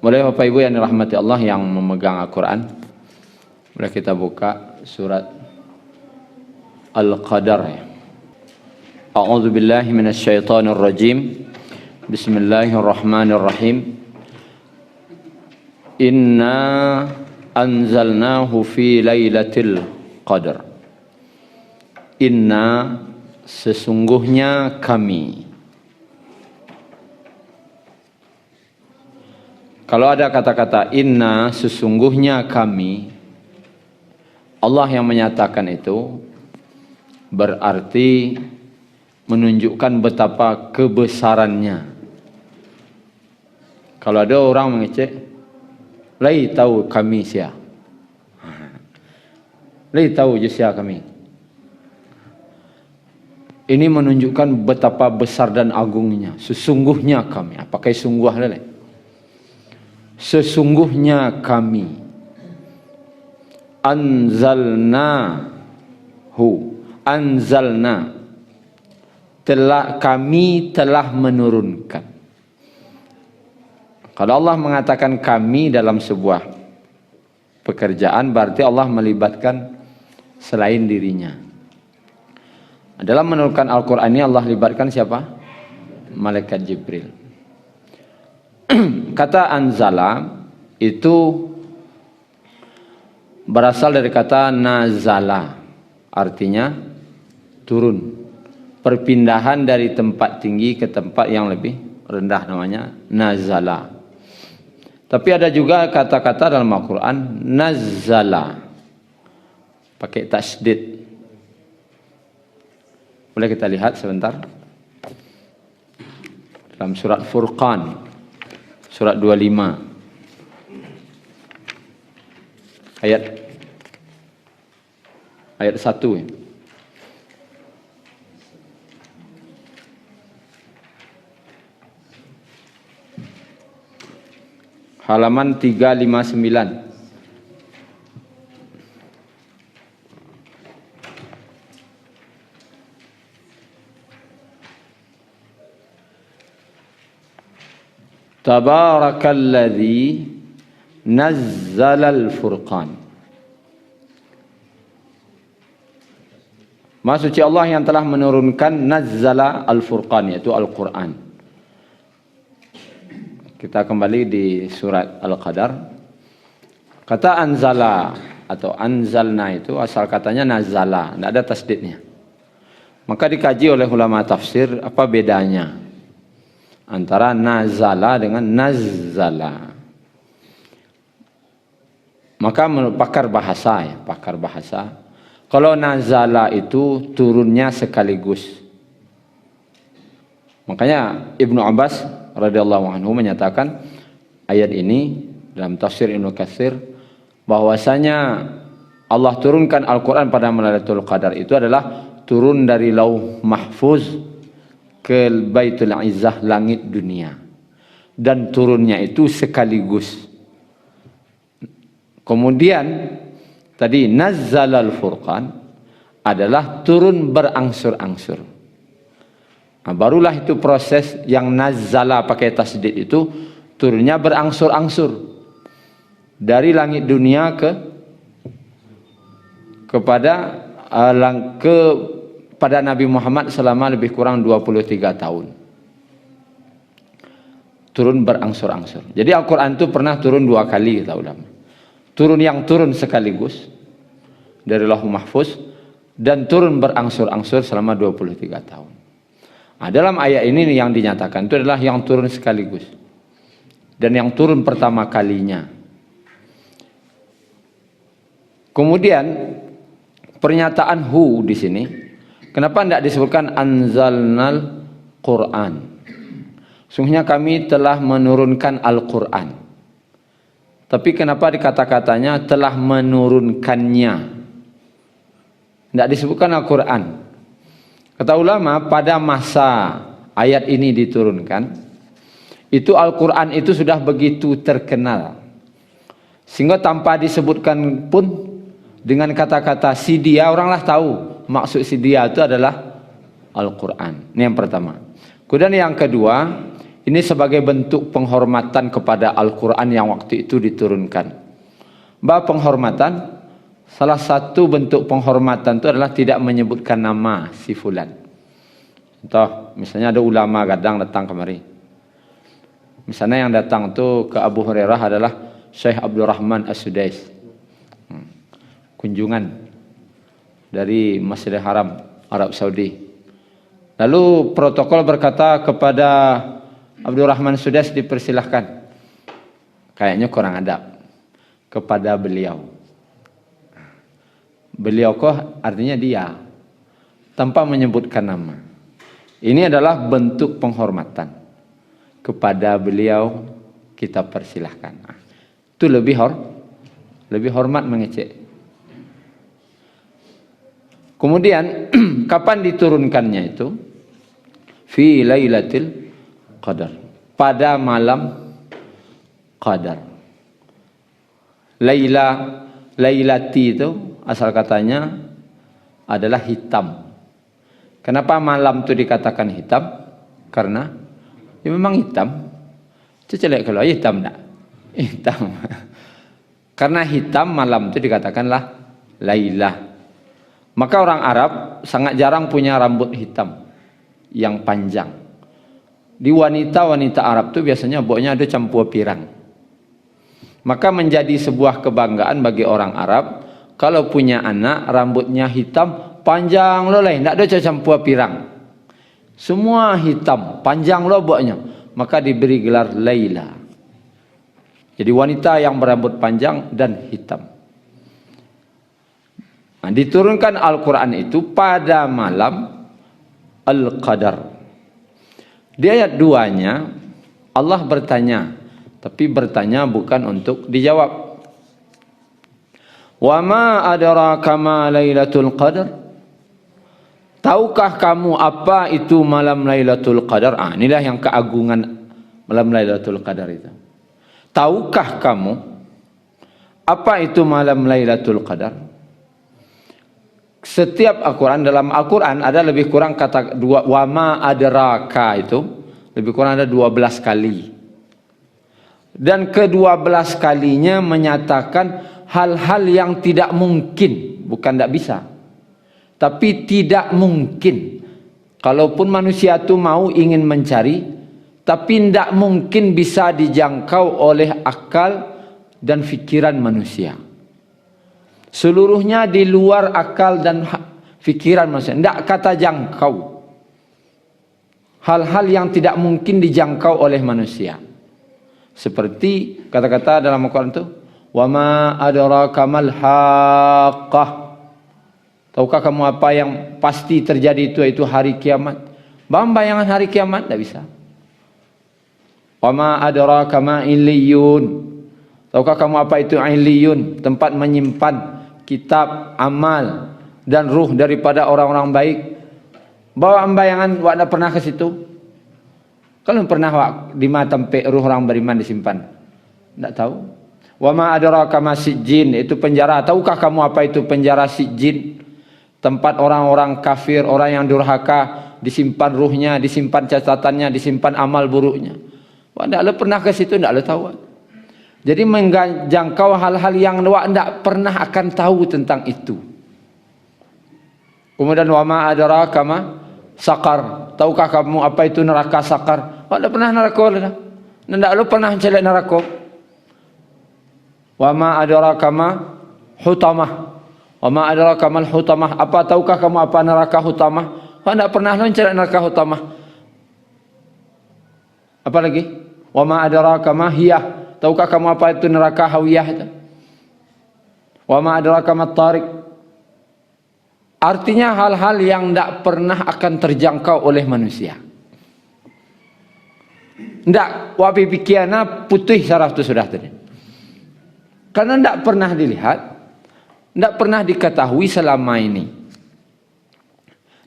Boleh Bapak Ibu yang dirahmati Allah yang memegang Al-Quran, boleh kita buka surat Al-Qadar. A'udzu billahi minasyaitonir rajim. Bismillahirrahmanirrahim. Inna anzalnahu fi lailatul qadar. Inna, sesungguhnya kami. Kalau ada kata-kata inna, sesungguhnya kami, Allah yang menyatakan itu berarti menunjukkan betapa kebesarannya. Kalau ada orang mengecek, lai tahu kami sia, lai tahu je sia kami. Ini menunjukkan betapa besar dan agungnya. Sesungguhnya kami, pakai sungguh lele. Sesungguhnya kami anzalna kami telah menurunkan. Kalau Allah mengatakan kami dalam sebuah pekerjaan, berarti Allah melibatkan selain dirinya. Dalam menurunkan Al-Quran ini Allah libatkan siapa? Malaikat Jibril. Kata anzala itu berasal dari kata nazala, artinya turun. Perpindahan dari tempat tinggi ke tempat yang lebih rendah namanya nazala. Tapi ada juga kata-kata dalam Al-Quran nazzala, pakai tasydid. Boleh kita lihat sebentar dalam surat Furqan, surat 25 ayat 1 ya. Halaman 359. Tabarakalladzi nazzalal furqan. Maha suci Allah yang telah menurunkan nazzala al-furqan, yaitu Al-Quran. Kita kembali di surat Al-Qadar. Kata anzala atau anzalna itu asal katanya nazala, tidak ada tasdidnya. Maka dikaji oleh ulama tafsir apa bedanya antara nazala dengan nazzala. Maka menurut pakar bahasa, kalau nazala itu turunnya sekaligus. Makanya Ibnu Abbas radhiyallahu anhu menyatakan ayat ini dalam tafsir Ibnu Katsir bahwasanya Allah turunkan Al-Quran pada Lailatul Qadar itu adalah turun dari Lauh Mahfuz ke Baitul Izzah, langit dunia, dan turunnya itu sekaligus. Kemudian tadi nazzalal furqan adalah turun berangsur-angsur. Nah, barulah itu proses yang nazzala pakai tasdid itu turunnya berangsur-angsur dari langit dunia kepada pada Nabi Muhammad selama lebih kurang 23 tahun. Turun berangsur-angsur. Jadi Al-Quran itu pernah turun 2 kali, kata ulama. Turun yang turun sekaligus dari Lauh Mahfuz, dan turun berangsur-angsur selama 23 tahun. Nah, dalam ayat ini yang dinyatakan itu adalah yang turun sekaligus dan yang turun pertama kalinya. Kemudian pernyataan hu di sini, kenapa tidak disebutkan anzalnal Quran? Sungguhnya kami telah menurunkan Al-Quran. Tapi kenapa dikata-katanya telah menurunkannya? Tidak disebutkan Al-Quran. Kata ulama, pada masa ayat ini diturunkan, itu Al-Quran itu sudah begitu terkenal. Sehingga tanpa disebutkan pun, dengan kata-kata si dia, oranglah tahu maksud si dia itu adalah Al-Quran. Ini yang pertama. Kemudian yang kedua, Ini sebagai bentuk penghormatan kepada Al-Quran yang waktu itu diturunkan. Bahwa penghormatan, salah satu bentuk penghormatan itu adalah tidak menyebutkan nama si fulan. Contoh, misalnya ada ulama kadang datang kemari. Misalnya yang datang itu ke Abu Hurairah adalah Syekh Abdurrahman As-Sudais. Kunjungan dari Masjidil Haram, Arab Saudi. Lalu protokol berkata kepada Abdurrahman Sudais dipersilahkan. Kayaknya kurang adab kepada beliau. Beliau kok artinya dia, tanpa menyebutkan nama. Ini adalah bentuk penghormatan kepada beliau, kita persilahkan. Itu lebih hormat mengecek. Kemudian kapan diturunkannya itu? Fi lailatul qadar, pada malam qadar. Lailati itu asal katanya adalah hitam. Kenapa malam itu dikatakan hitam? Karena ya memang hitam. Celek kalau hitam enggak? Hitam. Karena hitam malam itu dikatakanlah lailah. Maka orang Arab sangat jarang punya rambut hitam yang panjang. Di wanita-wanita Arab itu biasanya boknya ada campur pirang. Maka menjadi sebuah kebanggaan bagi orang Arab kalau punya anak rambutnya hitam panjang loleh, tidak ada campur pirang. Semua hitam, panjang loh boknya. Maka diberi gelar Laila. Jadi wanita yang berambut panjang dan hitam. Nah, diturunkan Al-Quran itu pada malam Al-Qadar. Di ayat 2-nya Allah bertanya, tapi bertanya bukan untuk dijawab. Wa ma adraka ma lailatul qadar? Tahukah kamu apa itu malam Lailatul Qadar? Inilah yang keagungan malam Lailatul Qadar itu. Tahukah kamu apa itu malam Lailatul Qadar? Setiap Al-Quran, dalam Al-Quran ada lebih kurang kata dua, wama adraka itu lebih kurang ada 12 kali. Dan ke-12 kalinya menyatakan hal-hal yang tidak mungkin, bukan tidak bisa, tapi tidak mungkin. Kalaupun manusia itu mau ingin mencari, tapi tidak mungkin bisa dijangkau oleh akal dan fikiran manusia. Seluruhnya di luar akal dan fikiran manusia. Tidak kata jangkau. Hal-hal yang tidak mungkin dijangkau oleh manusia. Seperti kata-kata dalam Al-Quran itu, wa ma adraka mal haqqah. Tahukah kamu apa yang pasti terjadi itu hari kiamat? Bayangan hari kiamat tidak bisa. Wa ma adraka ma illiyun. Tahukah kamu apa itu illiyun? Tempat menyimpan kitab amal dan ruh daripada orang-orang baik. Bawa bayangan wak tak pernah ke situ? Kalau pernah wak di mana tempat ruh orang beriman disimpan? Tak tahu. Wa ma adraka ma sijjin, itu penjara. Tahukah kamu apa itu penjara sijjin? Tempat orang-orang kafir, orang yang durhaka, disimpan ruhnya, disimpan catatannya, disimpan amal buruknya. Wak tak pernah ke situ, tak tahu. Jadi menjangkau hal-hal yang wak tidak pernah akan tahu tentang itu. Kemudian wa ma adraka ma saqar. Tahukah kamu apa itu neraka saqar? Wak tidak pernah neraka dah. Tidak lu pernah celak neraka. Wa ma adraka ma hutamah. Wa ma adraka mal hutamah. Apa tahukah kamu apa neraka hutamah? Wak tidak pernah lu celak neraka hutamah. Apa lagi? Wa ma adraka ma hiyah. Tahukah kamu apa itu neraka hawiyah itu? Wa ma adraka mat tariq. Artinya hal-hal yang tidak pernah akan terjangkau oleh manusia. Tidak, wapi pikiana putih saraf itu sudah tadi. Karena tidak pernah dilihat, tidak pernah diketahui selama ini.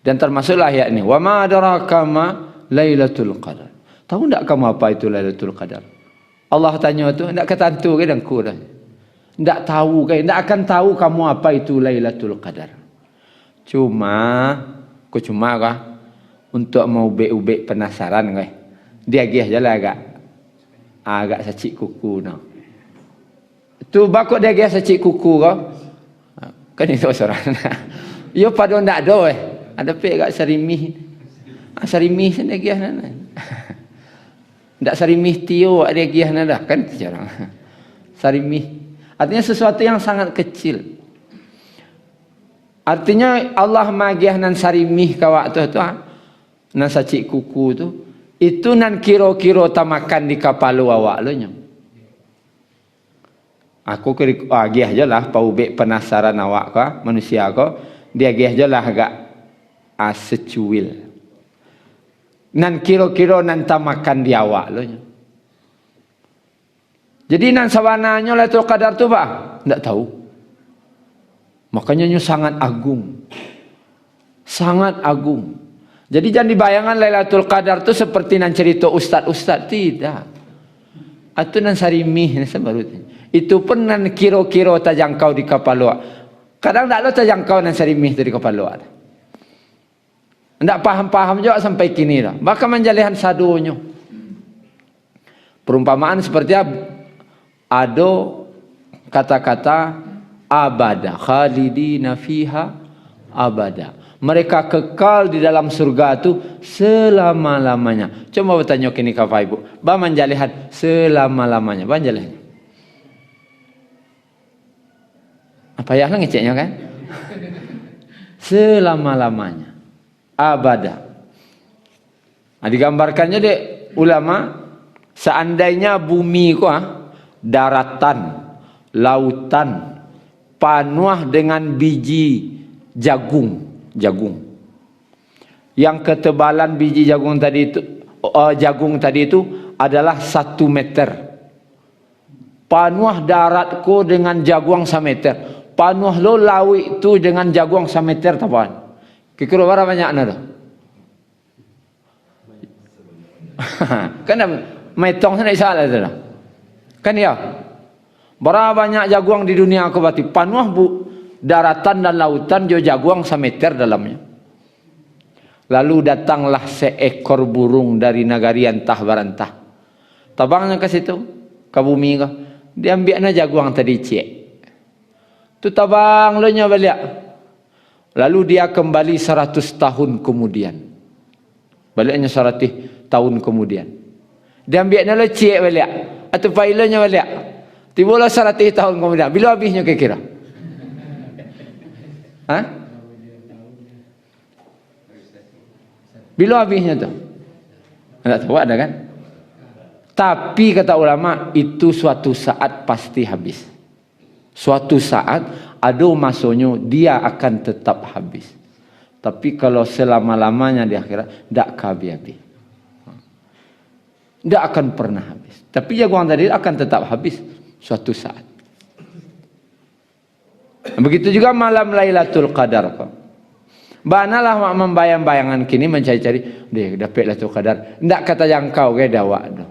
Dan termasuklah ayat ini. Wa ma adraka ma lailatul qadar. Tahu tidak kamu apa itu Lailatul Qadar? Allah tanya itu, tidak ketentu ke dan kurang. Tidak tahu ke, tidak akan tahu kamu apa itu Lailatul Qadar. Cuma kah untuk mau ube-ube penasaran ke? Dia giah je lah agak sacik kuku no. Tu bakok dia giah sacik kuku kau. Kan itu seorang. Yo pada ndak do ada pe agak sarimih. Sarimih sana giah nana. Ndak sarimih tio ada giah nana kan jarang. Sarimih artinya sesuatu yang sangat kecil. Artinya Allah magiah nan sarimih kawak tu nan sacik kuku tu itu nan kiro-kiro tamakan di kapal awak lo nya. Aku giah je lah paubek penasaran awak ka manusia ka dia giah je lah agak secuil. Nan kiro-kiro nan tamakan di awak lo nya. Jadi nan sawananya Lailatul Qadar tu bah ndak tahu. Makanya sangat agung. Sangat agung. Jadi jangan dibayangkan Lailatul Qadar itu seperti nan cerita ustaz-ustaz. Tidak. Itu nan sarimih. Itu pun nan kiro-kiro terjangkau di kapal luar. Kadang tak lo terjangkau nan sarimih itu di kapal luar. Tidak paham-paham juga sampai kini lah. Bahkan menjalihan sadunya. Perumpamaan seperti ada kata-kata abada khalidina fiha abada. Mereka kekal di dalam surga itu selama-lamanya. Coba bertanya kini Bapak Ibu. Ba menjalihan selama-lamanya. Ba menjalihan. Apa ya ngeceknya kan? Selama-lamanya. Abada. Nah, digambarkannya dek ulama seandainya bumi daratan, lautan penuh dengan biji jagung. Yang ketebalan biji jagung tadi itu adalah 1 meter. Penuh daratku dengan jagung 1 meter. Penuh lo lawi itu dengan jagung 1 meter tapan. Kira berapa banyak nado? Kan metong sana salah tu. Kan ya? Berapa banyak jagung di dunia aku berarti penuh daratan dan lautan jo jagung 1 meter dalamnya. Lalu datanglah seekor burung dari negari antah barantah. Tabangnya ke situ, ke bumi ke. Dia ambilnya jagung tadi cek. Tu tabang lo nya balik. Lalu dia kembali 100 tahun kemudian. Baliknya 100 tahun kemudian. Dia ambilnya lo cek balik. Atau failnya balik. Tibalah 100 tahun kemudian. Bila habisnya kira-kira? Hah? Bila habisnya tu? Tak tahu ada kan? Tapi kata ulama itu suatu saat pasti habis. Suatu saat ada masanya dia akan tetap habis. Tapi kalau selama-lamanya di akhirat tidak habis. Tidak akan pernah habis. Tapi jagoan tadi akan tetap habis suatu saat. Begitu juga malam Lailatul Qadar. Banalah membayang-bayangan kini mencari-cari deh dapat Lailatul Qadar. Ndak kata jangkau ke dawak doh.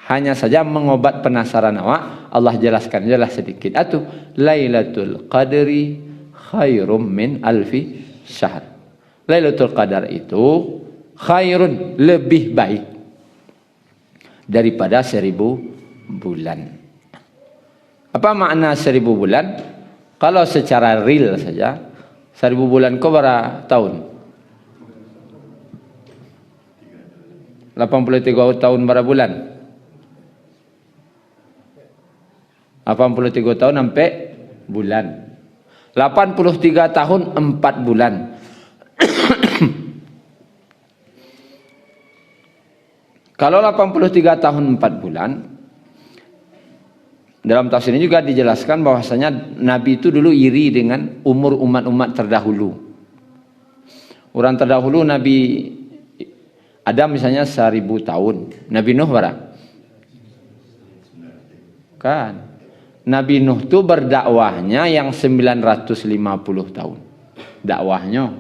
Hanya saja mengobat penasaran awak, Allah jelaskan jelas sedikit. Atuh Lailatul Qadri khairum min alfi syahr. Lailatul Qadar itu khairun lebih baik daripada 1000 bulan. Apa makna 1000 bulan? Kalau secara real saja 1000 bulan kau berapa tahun? 83 tahun berapa bulan? 83 tahun sampai bulan. 83 tahun 4 bulan. Kalau 83 tahun 4 bulan, dalam tafsir ini juga dijelaskan bahwasanya Nabi itu dulu iri dengan umur umat-umat terdahulu. Orang terdahulu Nabi Adam misalnya 1000 tahun. Nabi Nuh berapa? Kan. Nabi Nuh itu berdakwahnya yang 950 tahun. Dakwahnya.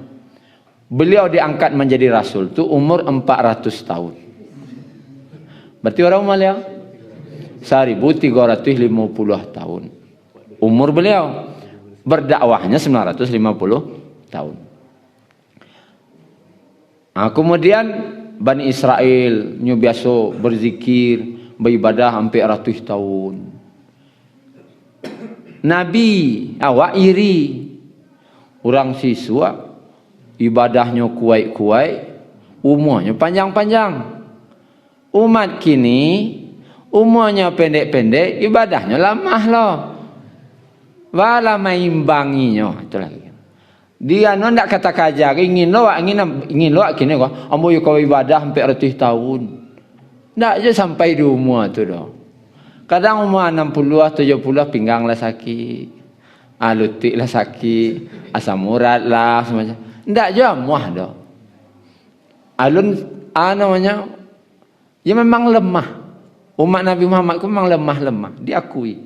Beliau diangkat menjadi rasul itu umur 400 tahun. Berarti orang Malaysia 1350 tahun. Umur beliau. Berdakwahnya 950 tahun. Nah, kemudian Bani Israel nyo biasa berzikir, beribadah hampir ratus tahun. Nabi awak iri. Orang siswa ibadahnya kuat-kuat, umurnya panjang-panjang. Umat kini umurnya pendek-pendek, ibadahnya lamah loh. Wala maimbanginya itu lagi. Dia ndak kata kajar ingin lo kini kok ambo yo kau ibadah sampai ratus tahun. Ndak je sampai di umur tu dah. Kadang umur 60 70 pinggang lah sakit. Lutut lah sakit, asam urat lah semacam. Ndak je muah dah. Alun namanya dia memang lemah. Umat Nabi Muhammad ku memang lemah-lemah, diakui.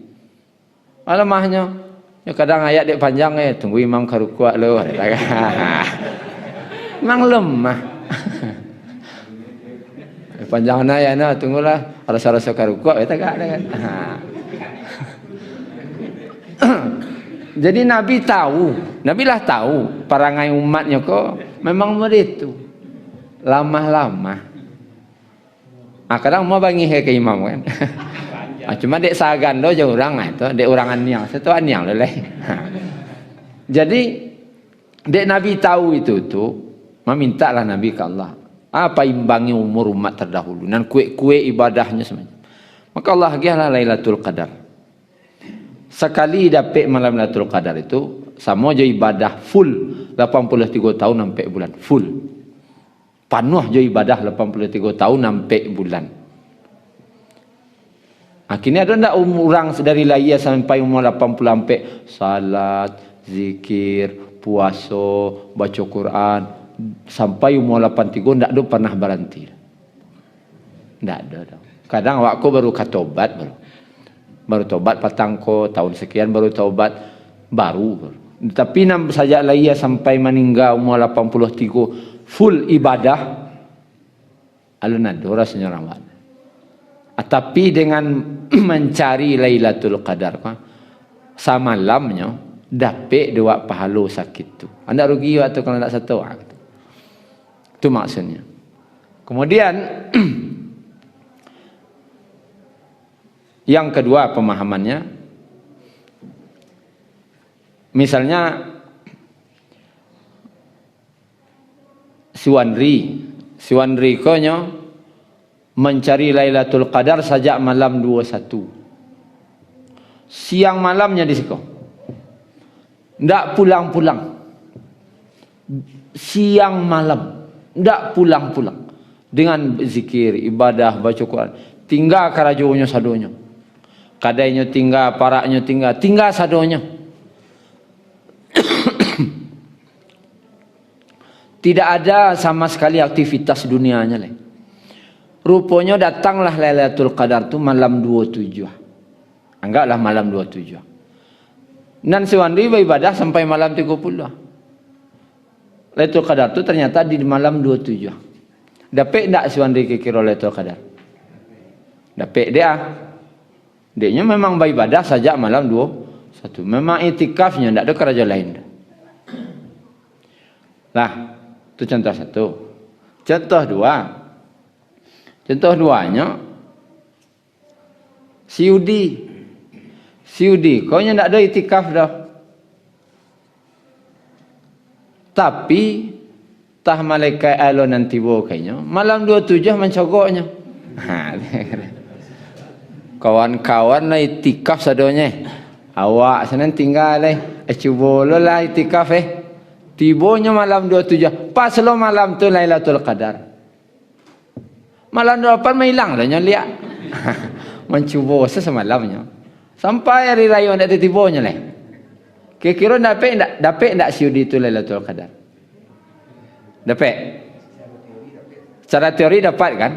Lemahnya ya kadang ayat dek panjang tunggu imam karukuat lo. Memang lemah. Panjang ayat na tunggulah rasa-rasa karukuat kita gak ada kan. Jadi Nabi tahu, Nabi lah tahu perangai umatnya kok memang begitu. Lamah-lamah. Kadang mau bagi ke imam kan. Cuma dek sagan do je orang itu, dek orang aniang, satu aniang leleh. Jadi dek Nabi tahu itu tu, memintalah Nabi ke Allah, apa imbangi umur umat terdahulu dan kue-kue ibadahnya semuanya. Maka Allah giahlah Lailatul Qadar. Sekali dapat malam Lailatul Qadar itu sama je ibadah full 83 tahun sampai bulan full. Panuh je ibadah 83 tahun sampai bulan. Kini ada ndak orang dari lahir sampai umur 80 sampai salat, zikir, puasa, baca Quran sampai umur 83 ndak ada pernah berhenti. Ndak ada. Kadang awakku baru katobat baru tobat patangko tahun sekian baru tobat baru. Tapi nam saja lahir sampai meninggal umur 83 full ibadah alun ada rasanya orang. Tapi dengan mencari Lailatul Qadar samalamnya dapat dua pahala sakit tu. Anda rugi waktu kalau tak satu. Itu maksudnya. Kemudian yang kedua pemahamannya, misalnya Siwanri konyo mencari Lailatul Qadar sejak malam 21. Siang malamnya di situ. Ndak pulang-pulang. Siang malam. Ndak pulang-pulang. Dengan zikir, ibadah, baca Quran. Tinggal karajonya sadonya. Kadainya tinggal, paraknya tinggal sadonya. Tidak ada sama sekali aktivitas dunianya lah. Rupanya datanglah Lailatul Qadar tu malam 27. Anggaplah malam 27. Dan Siwanri beribadah sampai malam 30. Lailatul Qadar tu ternyata di malam 27. Dapat tak Siwanri kira Lailatul Qadar? Dapat dia. Dia memang beribadah saja malam 21. Memang itikafnya tidak ada kerja lain. Lah, itu contoh satu. Contoh dua. Contoh duanya Siudi kau nya tak ada itikaf dah. Tapi tah malaikat alo nanti bo kayaknya malam 27 mencogoknya. Kawan-kawan lah itikaf sadonya. Awak sana tinggal cuba lo lah itikaf tibonya malam 27. Pas lo malam tu Lailatul Qadar. Malam 8 hilang dah nyaliak. Mencuba semalamnya. Sampai hari raya ndak tiba-tibanya leh. Kira-kira dapat ndak Siudi itu Lailatul Qadar? Dapat. Secara teori dapat kan?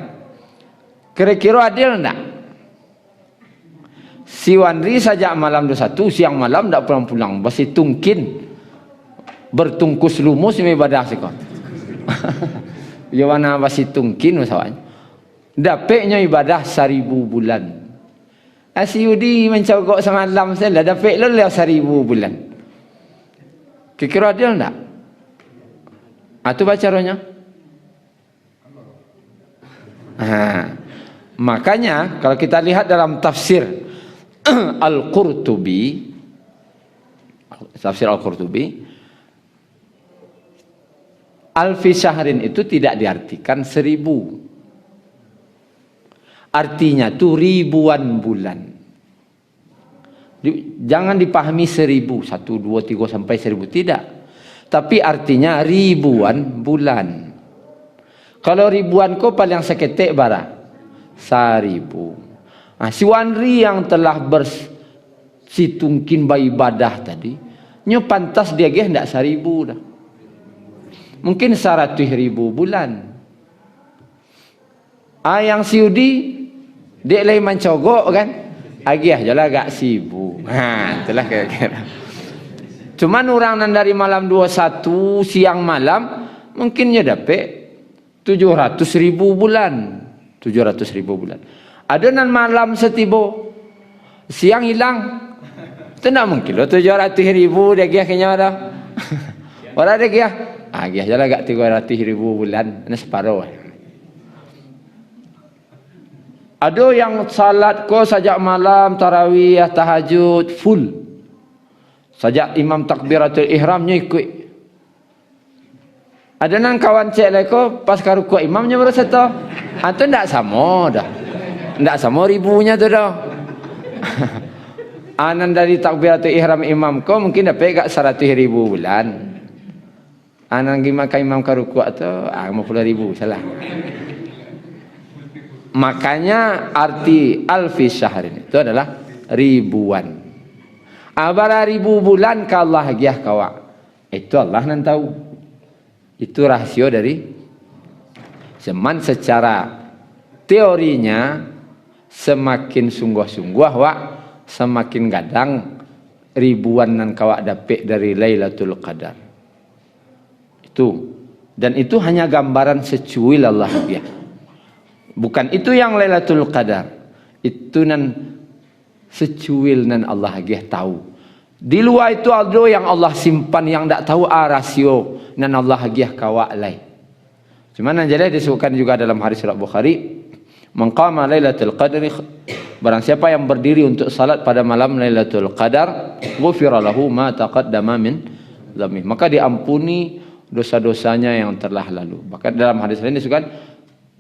Kira-kira adil ndak? Siwanri saja malam 21, siang malam ndak pulang-pulang, masih tungkin bertungkus lumus ibadah sikon. Yawana masih tungkin masalahnya. Dapatnya ibadah 1000 bulan. Asyudi mencogok semalam saja dapat lo 1000 bulan. Kira-kira adil tak? Itu baca rohnya. Makanya kalau kita lihat dalam tafsir Al-Qurtubi, alfi syahrin itu tidak diartikan 1000. Artinya itu ribuan bulan. Jangan dipahami 1000, 1, 2, 3 sampai 1000, tidak. Tapi artinya ribuan bulan. Kalau ribuan ko paling seketik bara 1000. Si Wanri yang telah bersitungkin beribadah tadi, nyo pantas dia geh ndak 1000 dah. Mungkin 100.000 bulan. Yang siudi dia lagi mencogok kan? Agiah jelah agak sibuk. Itulah kira-kira. Cuman orang nan dari malam 21 siang malam mungkinnya dapat 700.000 bulan. 700.000 bulan. Ada nan malam setibo siang hilang. Itu tidak mungkin loh 700.000 dia kayaknya ada. Orang dia kaya. Agiah jelah agak 300.000 bulan. Ini separuh. Ada yang salat ko sajak malam tarawih tahajud full. Sajak imam takbiratul ihramnya ikut. Ada nang kawan cek leko pas karuku imamnya baru satu. Itu ndak sama dah. Ndak sama ribunya tu dah. Anan dari takbiratul ihram imam ko mungkin dapat gak 100.000 bulan. Anan gimana imam karuku tu 50.000 salah. Makanya arti alfi syahrin itu adalah ribuan. Abara ribu bulan ke Allah giah kawa. Itu Allah nan tahu. Itu rasio dari zaman secara teorinya semakin sungguh-sungguh wak semakin gadang ribuan nan kawa dapet dari Lailatul Qadar. Itu. Dan itu hanya gambaran secuil Allah giah. Bukan itu yang Lailatul Qadar. Itu nan secuil nan Allah agih tahu. Di luar itu ada yang Allah simpan yang tak tahu rasio nan Allah agih kawa lai. Cuma nan jadi disebutkan juga dalam hadis riwayat Bukhari, "Man qama Lailatul Qadri", barang siapa yang berdiri untuk salat pada malam Lailatul Qadar, ghufira lahu ma taqaddama min dhanbi. Maka diampuni dosa-dosanya yang telah lalu. Bahkan dalam hadis lain disebutkan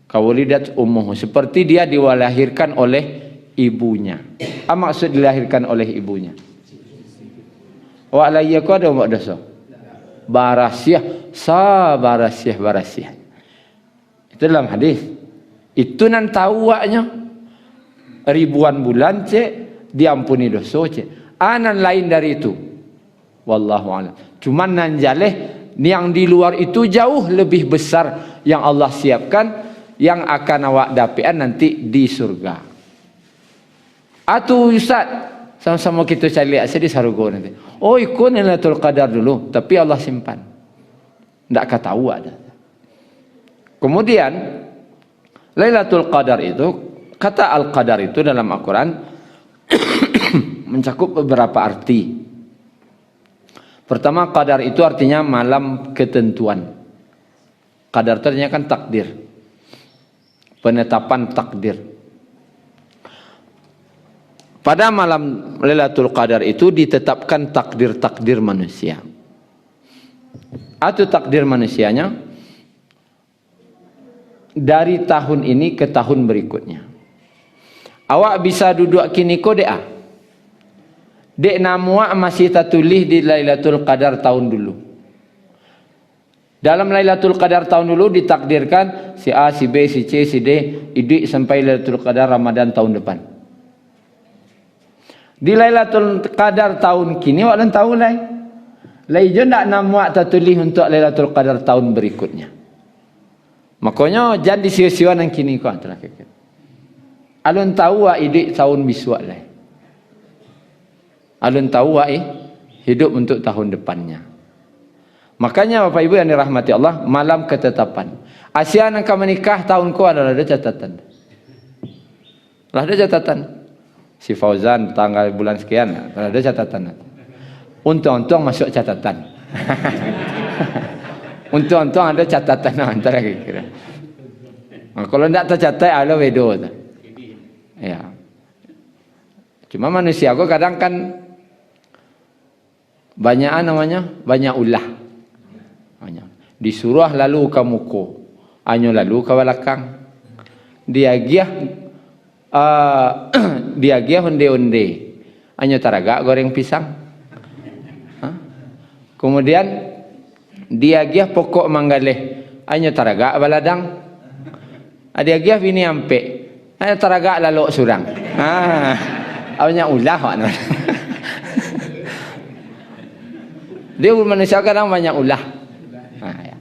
kawulidat ummuhu, seperti dia dilahirkan oleh ibunya. Apa maksud dilahirkan oleh ibunya? Wa alayyaku ada umat dosa. Barasiah. Itu dalam hadis. Itu nan tahu waknya ribuan bulan cek diampuni dosa cek. Anan lain dari itu. Wallahu a'lam. Cuman nan jaleh yang di luar itu jauh lebih besar yang Allah siapkan, yang akan awak dapetan nanti di surga. Atu Ustaz, sama-sama kita cari lihat di surga nanti. Oh ikut Lailatul Qadar dulu, tapi Allah simpan. Tidak ketahu ada. Kemudian Lailatul Qadar itu, kata Al-Qadar itu dalam Al-Quran mencakup beberapa arti. Pertama, Qadar itu artinya malam ketentuan. Qadar itu artinya kan takdir. Penetapan takdir. Pada malam Lailatul Qadar itu ditetapkan takdir-takdir manusia. Atau takdir manusianya dari tahun ini ke tahun berikutnya. Awak bisa duduk kini ko dek dek namua masih tertulis di Lailatul Qadar tahun dulu. Dalam Lailatul Qadar tahun dulu ditakdirkan si A, si B, si C, si D hidup sampai Lailatul Qadar Ramadan tahun depan. Di Lailatul Qadar tahun kini awak dan tahu lai. Lai je nak nama tertulis untuk Lailatul Qadar tahun berikutnya. Makanya jangan disia-sia nang kini kau antara kekek. Alun tahu wa hidup tahun biswa lai. Alun tahu wa hidup untuk tahun depannya. Makanya Bapak Ibu yang dirahmati Allah, malam ketetapan. Asia yang akan menikah tahun ku adalah ada catatan. Lah ada catatan. Si Fauzan tanggal bulan sekian, ada catatan. Untung-untung masuk catatan. Untung-untung ada catatan antara kira. Kalau tidak tercatat ada wedo tu. Ya. Cuma manusia aku kadang kan banyak ulah. Banyak. Disuruh lalu ke muka, anyo lalu ke belakang. Dia onde-onde. Anyo taraga goreng pisang. Kemudian dia pokok manggaleh. Anyo taraga baladang. Dia bini ampe. Anyo taraga lalu surang. Banyak ulah makna. Dia manusia kadang banyak ulah. Ya.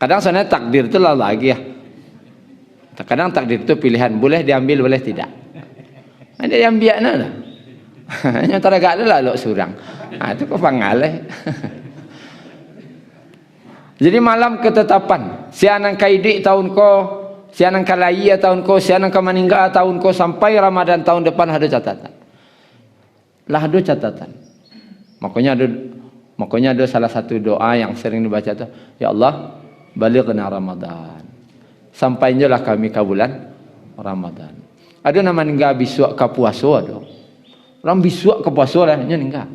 Kadang sebenarnya takdir itu lagi ya. Kadang takdir itu pilihan, boleh diambil, boleh tidak. Ada yang biakna lah. Hanya taraga lalu surang. Itu kok pangaleh. Jadi malam ketetapan, sianang kaidi tahun ko, sianang kalaiya tahun ko, sianang kamaningga tahun ko sampai Ramadan tahun depan ada catatan. Lah ada catatan. Makanya ada salah satu doa yang sering dibaca tu, ya Allah, balighna Ramadan. Sampainya lah kami ke bulan Ramadan. Ada nama ningga bisuak ke puasa ada. Orang bisuak ke puasa lah nya ningga.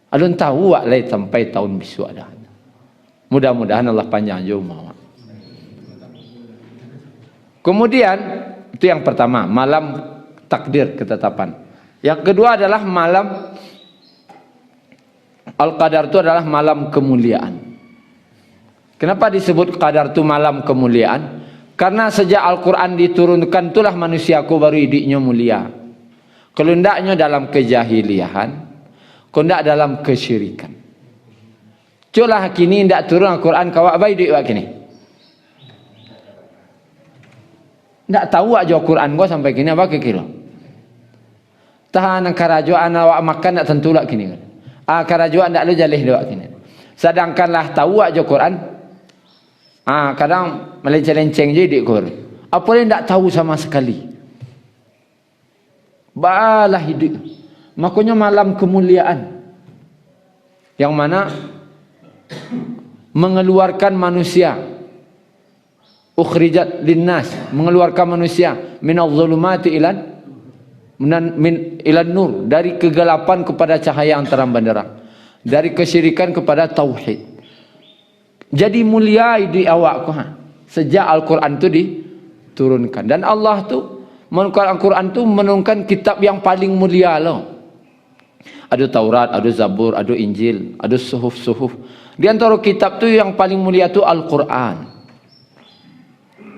Ada tahu wak lai sampai tahun bisuak dah. Mudah-mudahan Allah panjang umur. Kemudian itu yang pertama, malam takdir ketetapan. Yang kedua adalah malam Al-Qadar itu adalah malam kemuliaan. Kenapa disebut Qadar itu malam kemuliaan? Karena sejak Al-Quran diturunkan itulah manusiaku baru hidupnya mulia. Kalau ndaknya dalam kejahiliahan, kalau ndak dalam kesyirikan. Culah kini ndak turun Al-Quran kawak baik hidup kini. Ndak tahu aja Al-Quran gua sampai kini apa kira. Tahan kerajuan awak makan ndak tentulah kini. Kerajuan ndak lu jalih doak kini. Sedangkanlah tahu aja Quran. Kadang melenceng-lenceng je di Quran. Apa yang tak tahu sama sekali. Balah hidup. Makanya malam kemuliaan. Yang mana mengeluarkan manusia. Ukhrijat linnas. Mengeluarkan manusia. Minal zulumati ilan nur. Dari kegelapan kepada cahaya yang terang benderang. Dari kesyirikan kepada tauhid. Jadi mulia di awakku sejak Al-Quran itu diturunkan. Dan Allah tu menurunkan Al-Quran tu menurunkan kitab yang paling mulia loh. Ada Taurat, ada Zabur, ada Injil, ada suhuf-suhuf. Di antara kitab tu yang paling mulia tu Al-Quran.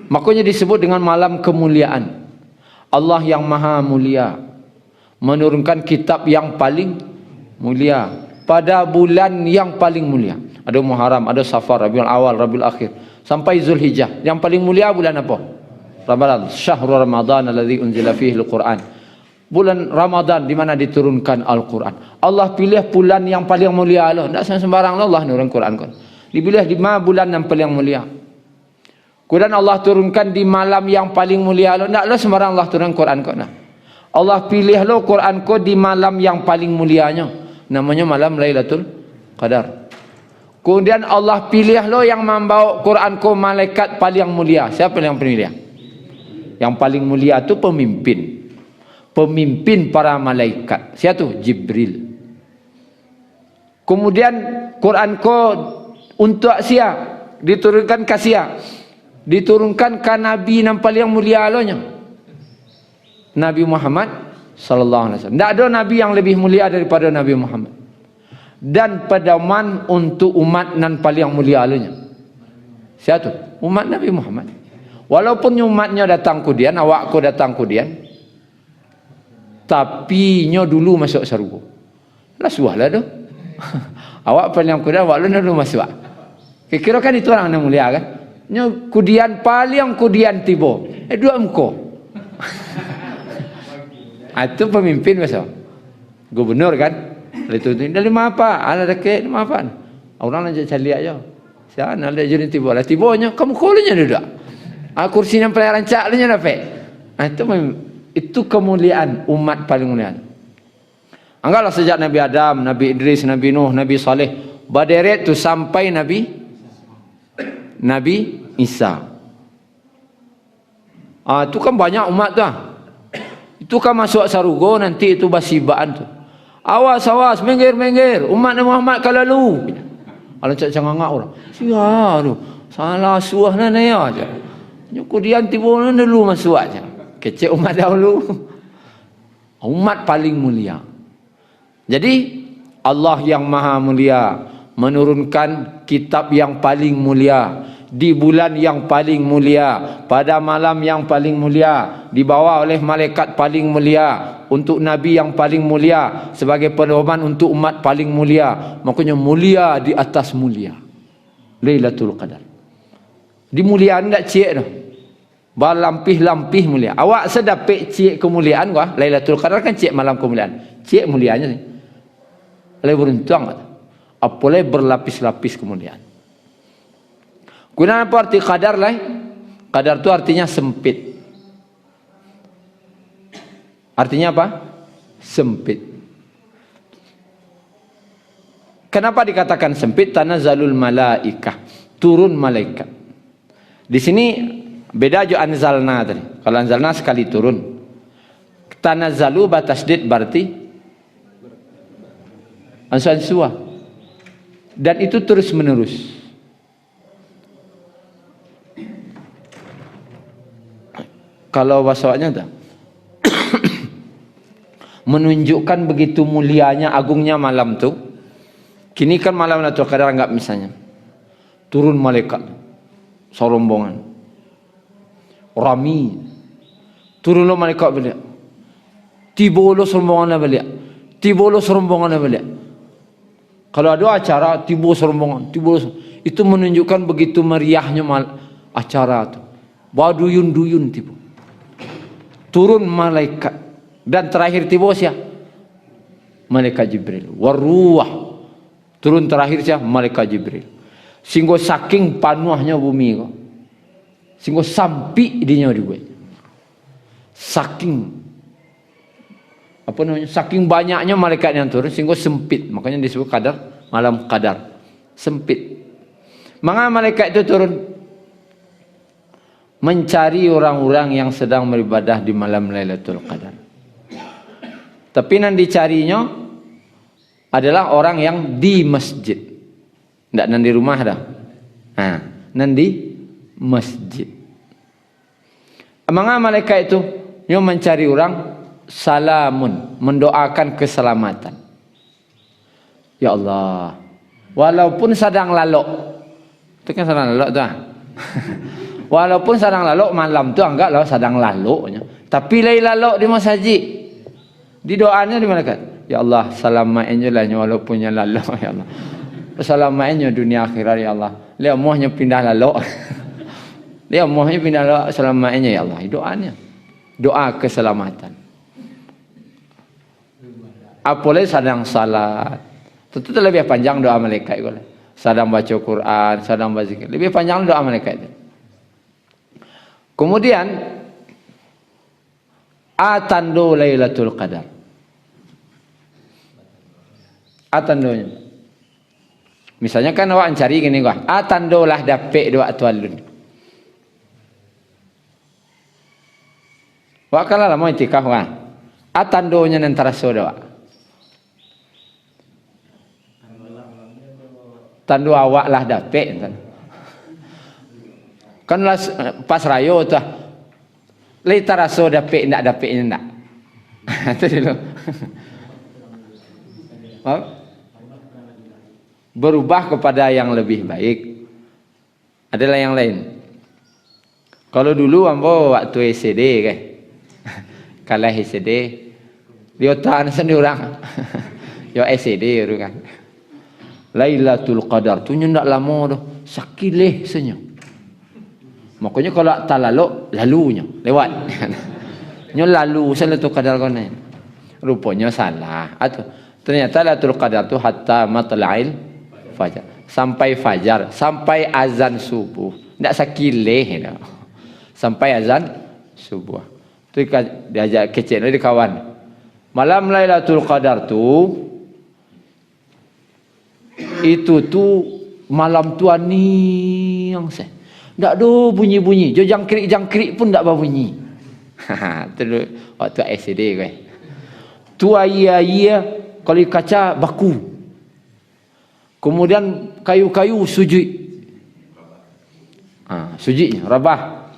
Makanya disebut dengan malam kemuliaan. Allah yang maha mulia menurunkan kitab yang paling mulia pada bulan yang paling mulia. Ada Muharram, ada Safar, Rabiul Awal, Rabiul Akhir sampai Zulhijjah. Yang paling mulia bulan apa? Ramadan. Syahrul Ramadan alladzi unzila fihi al-Quran. Bulan Ramadan di mana diturunkan Al-Quran. Allah pilih bulan yang paling mulia Allah. Tidak sembarang Allah nurun Quran. Dipilih di mana bulan yang paling mulia. Kemudian Allah turunkan di malam yang paling mulia Allah. Tidak sembarang Allah turun Quran. Allah pilih lo Quran di malam yang paling mulianya. Namanya malam Lailatul Qadar. Kemudian Allah pilih lo yang membawa Quran ko malaikat paling mulia. Siapa yang mulia? Yang paling mulia itu pemimpin. Pemimpin para malaikat. Siapa tu? Jibril. Kemudian Quran ko untuk sia diturunkan ke sia. Diturunkan ke Nabi yang paling mulia lo nya. Nabi Muhammad sallallahu alaihi wasallam. Tidak ada nabi yang lebih mulia daripada Nabi Muhammad. Dan pedoman untuk umat nan paling mulia alunya. Siapa? Umat Nabi Muhammad. Walaupun umatnya datang kemudian, awakku datang kemudian, tapi nyo dulu masuk surga. Lah suahlah tu. Awak paling kemudian, awak dulu masuk. Kira kan itu orang yang mulia kan? Nyo kemudian paling kemudian tiba. Dua engkau. Itu pemimpin masuk. Gubernur kan? Itu dari apa? Ada dekat apa? Orang nak cari aja. Siapa nak ada jadi tiba lah. Tibanya kamu kolanya dah. Kursi yang paling rancak nya dapat. Itu kemuliaan umat paling mulia. Anggaplah sejak Nabi Adam, Nabi Idris, Nabi Nuh, Nabi Saleh, berderet tu sampai Nabi Isa. Itu kan banyak umat tu. Itu kan masuk sarugo nanti itu basibaan tu. Awas, awas, minggir, minggir. Umat Nabi Muhammad kan lalu. Kalau cak cangangak orang. Sia tu. Salah suah na ya aja. Kemudian tiba dulu masuk aja. Kecil umat dahulu. Umat paling mulia. Jadi Allah yang maha mulia menurunkan kitab yang paling mulia di bulan yang paling mulia, pada malam yang paling mulia, dibawa oleh malaikat paling mulia untuk nabi yang paling mulia sebagai pedoman untuk umat paling mulia. Makanya mulia di atas mulia. Lailatul Qadar. Dimuliaan tak cik tu. Berlampih-lampih mulia. Awak sedapik cik kemuliaan kah? Lailatul Qadar kan cik malam kemuliaan. Cik mulianya ni. Lebih beruntung kata. Apalagi berlapis-lapis kemuliaan. Guna apa arti qadar lah? Qadar tu artinya sempit. Artinya apa? Sempit. Kenapa dikatakan sempit? Tanazzalul malaikah. Turun malaikat. Di sini beda jo anzalna tadi. Kalau anzalna sekali turun. Tanazzalu batasdid berarti ansua. Dan itu terus menerus. Kalau bahasanya tak menunjukkan begitu mulianya, agungnya malam tu. Kini kan malam Lailatul Qadar enggak misalnya. Turun malaikat serombongan. Rami. Turunlah malaikat balik. Tibolo serombongan balik. Tibolo serombongan balik. Kalau ada acara tiba serombongan, itu menunjukkan begitu meriahnya acara tu. Baduyun-duyun tiba. Turun malaikat dan terakhir tiba siapa? Malaikat Jibril. Waruah. Turun terakhir siapa? Malaikat Jibril. Sehingga saking panuhnya bumi kau. Sehingga sampai dinya dibuat. Saking apa namanya, saking banyaknya malaikat yang turun sehingga sempit, makanya disebut qadar, malam qadar, sempit. Maka malaikat itu turun mencari orang-orang yang sedang beribadah di malam Lailatul Qadar. Tapi yang dicarinya adalah orang yang di masjid, tidak nan di rumah dah, nan di masjid. Maka malaikat itu yang mencari orang salamun, mendoakan keselamatan. Ya Allah, walaupun sedang lalok, itu kan sedang lalok tu. Walaupun sedang lalok malam tu anggaplah sedang laloknya, tapi lain lalok di masjid. Di doanya di malaikat, ya Allah selamainnya lah walaupun nya lalok ya Allah. Selamainnya dunia akhirat ya Allah. Dia mohnya pindah lalok. Dia mohnya pindah lalok selamainnya ya Allah. Doanya. Doa keselamatan. Apalagi sedang salat. Tentu lebih panjang doa malaikat itu. Sedang baca Quran, sedang berzikir. Lebih panjang doa malaikat itu. Kemudian atando Lailatul Qadar. Atandonya. Misalnya kan awak cari gini gua. Atando lah dapet doa tualun. Wak kala lama itikaf wah. Atandonya nantara soda. Tandu awak lah dapet kan pas rayo tu lita raso dapet ndak dapetnya ndak itu dulu berubah kepada yang lebih baik adalah yang lain. Kalau dulu ambo waktu SD kan kalah SD dia tahan sendiri orang yo SD itu kan Lailatul Qadar tu ndak lama dah sakileh senyum. Makanya kalau tak lalunya lewat. Nyo lalu Lailatul Qadar kan. Rupanya salah. Atau ternyata Lailatul Qadar tu hatta matla'il fajar. Sampai fajar, sampai azan subuh. Ndak sakileh dah. Sampai azan subuh. Tu diajak kecil di kawan. Malam Lailatul Qadar tu itu tu malam tuan ni yang saya ndak do bunyi-bunyi, jo jangkrik-jangkrik pun ndak berbunyi. Tu waktu SD gue. Tu ayah kalau kaca baku. Kemudian kayu-kayu suji. Sujinya rabah.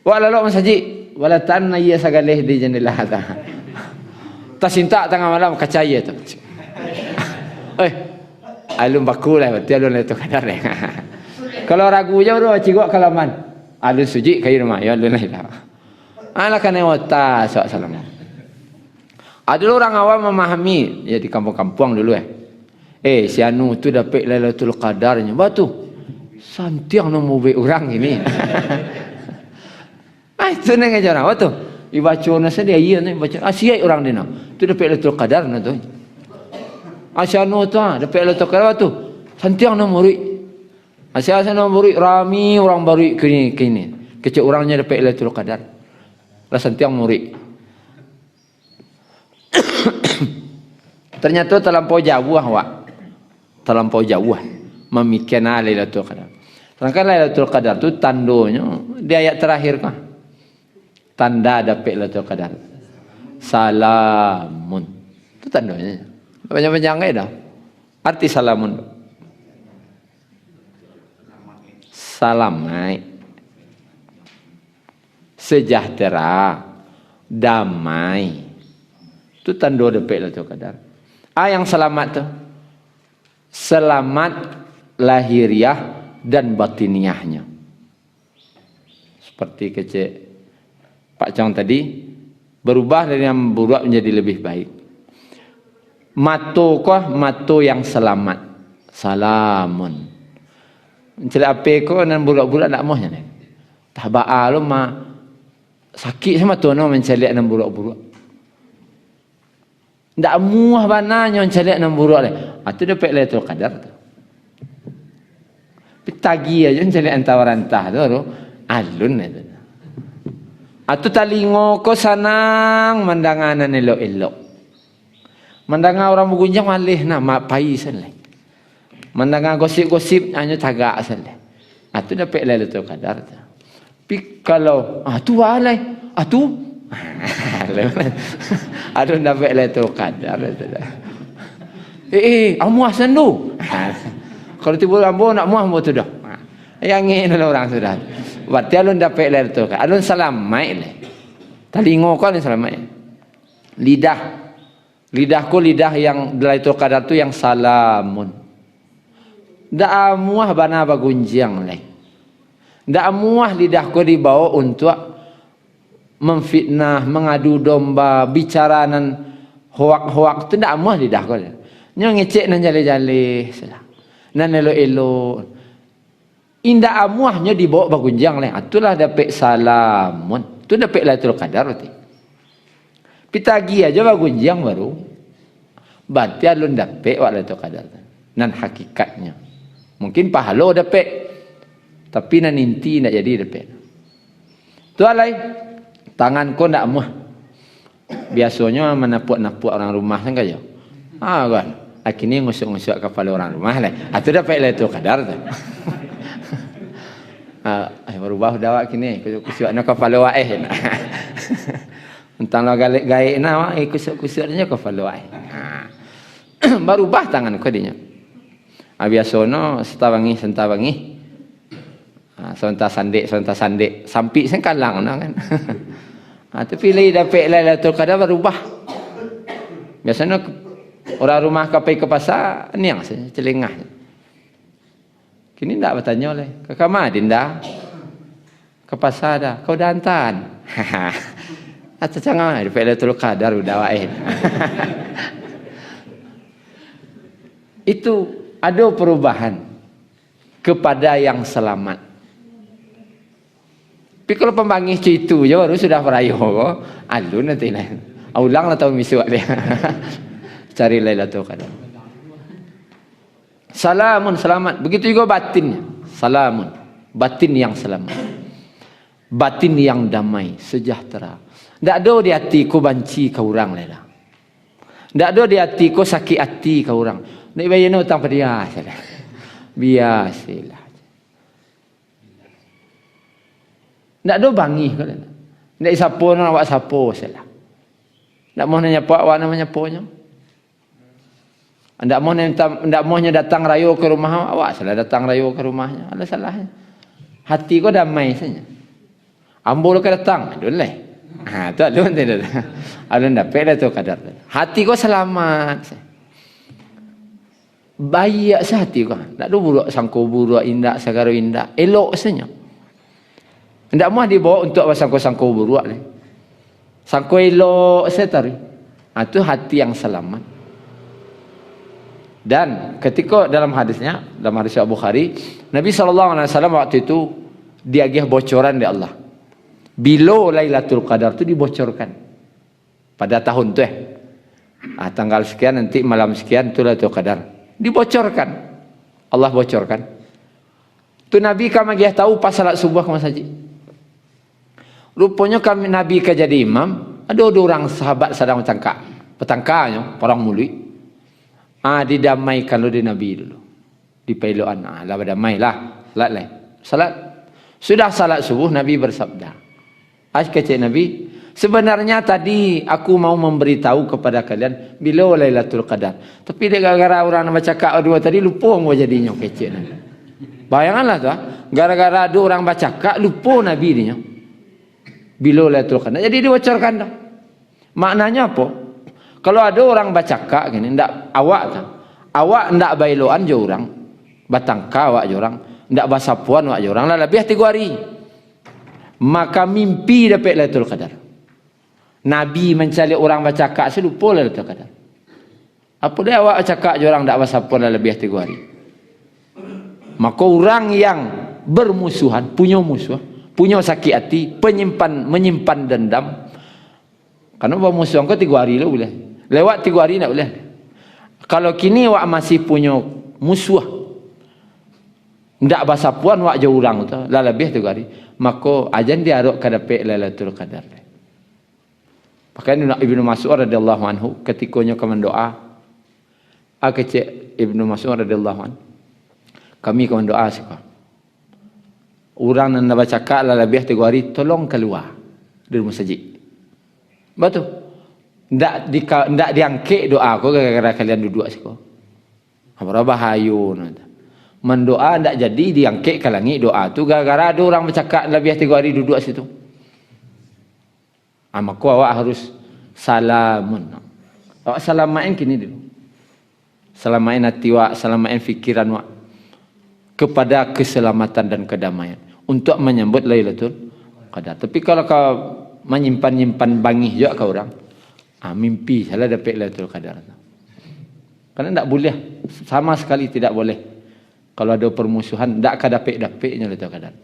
Wala lo masaji wala tan iya sagaleh di jendela ta. Tasinta tengah malam kaca ye tu. Alun baku lah betul alun itu kadar deh. Kalau ragu je udah cigok kalaman. Alun suji kayu rumah ya alun lah. Ala kana wata salam. Ada orang awam memahami ya di kampung-kampung dulu si anu tu dapat Lailatul Qadarnya. Batu. Santiang nombor orang ini. Itu neng aja orang. Batu. Dibaca nasa dia iya nih baca. Siai orang dia. Tu dapat Lailatul Qadar na tu. Asyano tu dapat Lailatul Qadar tu. Santiang nombor. Asal nombor rami orang baru kini. Kecil orangnya dapat Lailatul Qadar. Lah santiang muri. Ternyata terlampau jauh awak. Terlampau jauh memikirkan Lailatul Qadar. Sedangkan Lailatul Qadar tu tandonya di ayat terakhir kah? Tanda dapat Lailatul Qadar. Salamun. Itu tandanya. Banyak-banyak dah. Arti salamun. Salamai. Sejahtera. Damai. Itu tanda dapat Lailatul Qadar. Yang selamat tu. Selamat lahiriah dan batiniahnya. Seperti kecil Pak Chong tadi, berubah dari yang buruk menjadi lebih baik. Mato yang selamat. Salamun. Mencari apa ko nan buruk-buruk nak mohnya ni. Tahba'a lu ma sakit sama tu no mencari nan buruk-buruk. Ndak muah bananya mencari nan buruk le. Itu dapat Lailatul Qadar tu. Pitagi aja mencari antawar-antah tu alun itu. Atu talingo ko sanang mandanganan elok-elok. Mandangan orang bergunjang malih nak mapai sanle. Mandangan gosip-gosip hanya tagak sanle. Atu dapat Lailatul Qadar. Pi kalau tu alai, tu aduh dapat Lailatul Qadar tu. Amuah sendu. Kalau tiba ambo nak muah ambo tu dah. Yang ini orang sudah. Berarti alun dapat Lailatul Qadar. Alun salamai le. Talingo ko alun salamai. Lidahku lidah yang Lailatul Qadar tu yang salamun. Ndak amuah bana bagunjiang le. Ndak amuah lidahku dibawa untuk memfitnah, mengadu domba, bicaranan hoak-hoak tu ndak amuah lidahku. Nyo ngecek nan jale-jale salah. Nan elo-elo. Indah amuahnya dibawa bagunjang leh. Itulah dapat salamun. Itu dapat Lailatul Qadar berarti. Pitagi aja bagunjang baru. Berarti alun dapat Lailatul Qadar. Nan hakikatnya. Mungkin pahalo dapat. Tapi nan inti nak jadi dapat. Tu alai. Tanganku ndak amuah. Biasanya menapuk-napuk orang rumah kan kaya. Kan. Akhirnya ngusuk-ngusuk kepala orang rumah lah. Itu dapat Lailatul Qadar tu. Berubah dah kini kusuk-kusuknya kepala wae. Entang lo gaik na kusuk-kusuknya kepala wae. Berubah tangan ko dinya. Biasanya sentawangi. Sonta sandik sampai sengkalang kan. Tapi pilih dapat Lailatul Qadar berubah. Biasanya orang rumah kapai ke pasar niang saja celengah. Kini ndak bertanya oleh ke kamar dinda. Ke pasar dah. Kau dah hantar. Atau jangan dapat Lailatul Qadar udah wae. Itu ada perubahan kepada yang selamat. Tapi kalau pembangis itu je baru sudah perayu kok. Alun nanti lah. Ulang lah tahu misuak dia. Cari Lailatul Qadar. Salamun selamat. Begitu juga batinnya. Salamun. Batin yang selamat. Batin yang damai, sejahtera. Tak ada di hatiku banci ke orang lah. Tak ada di hatiku sakit hati ke orang. Nak bayar hutang pada dia. Biasalah. Tak ada bangi ke. Ndak siapa nak awak siapa salah. Ndak mau nanya apa awak namanya ponya. Ndak maunya datang rayu ke rumah awak salah datang rayu ke rumahnya. Ada salahnya. Hati kau damai saja. Ambul ke datang, boleh. Ha, tu alun tidak. Alun dapat dah tu kadar. Hati kau selamat. Baik sehati kau. Tak ada buruk sangko buruk indak segala indak. Elok saja. Tidak mau dibawa untuk sangko-sangko buruk ni. Sangko elok setari. Itu hati yang selamat. Dan ketika dalam hadisnya, dalam hadis Abu Bukhari, Nabi SAW waktu itu diagih bocoran dari Allah. Bila Lailatul Qadar itu dibocorkan pada tahun tu tanggal sekian nanti malam sekian itu Lailatul Qadar. Dibocorkan. Allah bocorkan. Tu Nabi kami tahu pas salat subuh ke masjid. Rupanya kami Nabi ke jadi imam, ada orang sahabat sedang bertangkap. Petangkanya, orang mulut. Didamaikan oleh Nabi dulu. Di pailuan. Lah berdamailah. Salat lah. Salat. Sudah salat subuh, Nabi bersabda. Kata Nabi, sebenarnya tadi aku mau memberitahu kepada kalian bila Lailatul Qadar. Tapi gara-gara orang nak cakap dua tadi lupa mau jadinya kecil Nabi. Bayanganlah tu, gara-gara ada orang baca cakap lupa Nabi dia. Bila Lailatul Qadar. Jadi dibocorkan dah. Maknanya apa? Kalau ada orang baca cakap gini, ndak awak tu. Awak ndak bailoan je orang. Batangka awak je orang. Ndak basapuan awak je orang lah lebih 3 hari. Maka mimpi dapat Lailatul Qadar. Nabi mencari orang baca cakap selupa Lailatul Qadar. Apa dia awak cakap je orang tak basapuan lah lebih 3 hari. Maka orang yang bermusuhan, punya musuh, punya sakit hati, menyimpan dendam. Karena bermusuhan kau 3 hari lah boleh. Lewat 3 hari tak boleh. Kalau kini awak masih punya musuh, ndak basapuan awak je orang tu, lah lebih 3 hari. Maka ajan dia arok kadape Lailatul Qadar. Makanya Ibnu Mas'ud radhiyallahu anhu ketikanya kami doa, kecek Ibnu Mas'ud radhiyallahu anhu. Kami kami doa suka. Orang nak baca cakap lah lebih 3 hari tolong keluar dari masjid. Betul. Ndak diangkat doa aku gara-gara kalian duduk situ. Apa bahayu nanti. Mendoa tidak jadi diangkat ke langit doa tu gara-gara ada orang bercakap lebih 3 hari duduk situ. Maka awak harus salamun. Awak salamain kini dulu. Salamain hati awak, salamain fikiran awak kepada keselamatan dan kedamaian untuk menyambut Lailatul Qadar. Tapi kalau kau menyimpan bangih juga kau orang, mimpi salah dapat Lailatul Qadar. Karena tidak boleh, sama sekali tidak boleh. Kalau ada permusuhan, tak akan dapat-dapatnya Lailatul Qadar.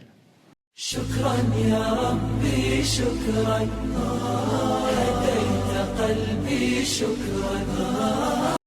Syukran ya Rabbi, syukran. Hadaita qalbi, syukran.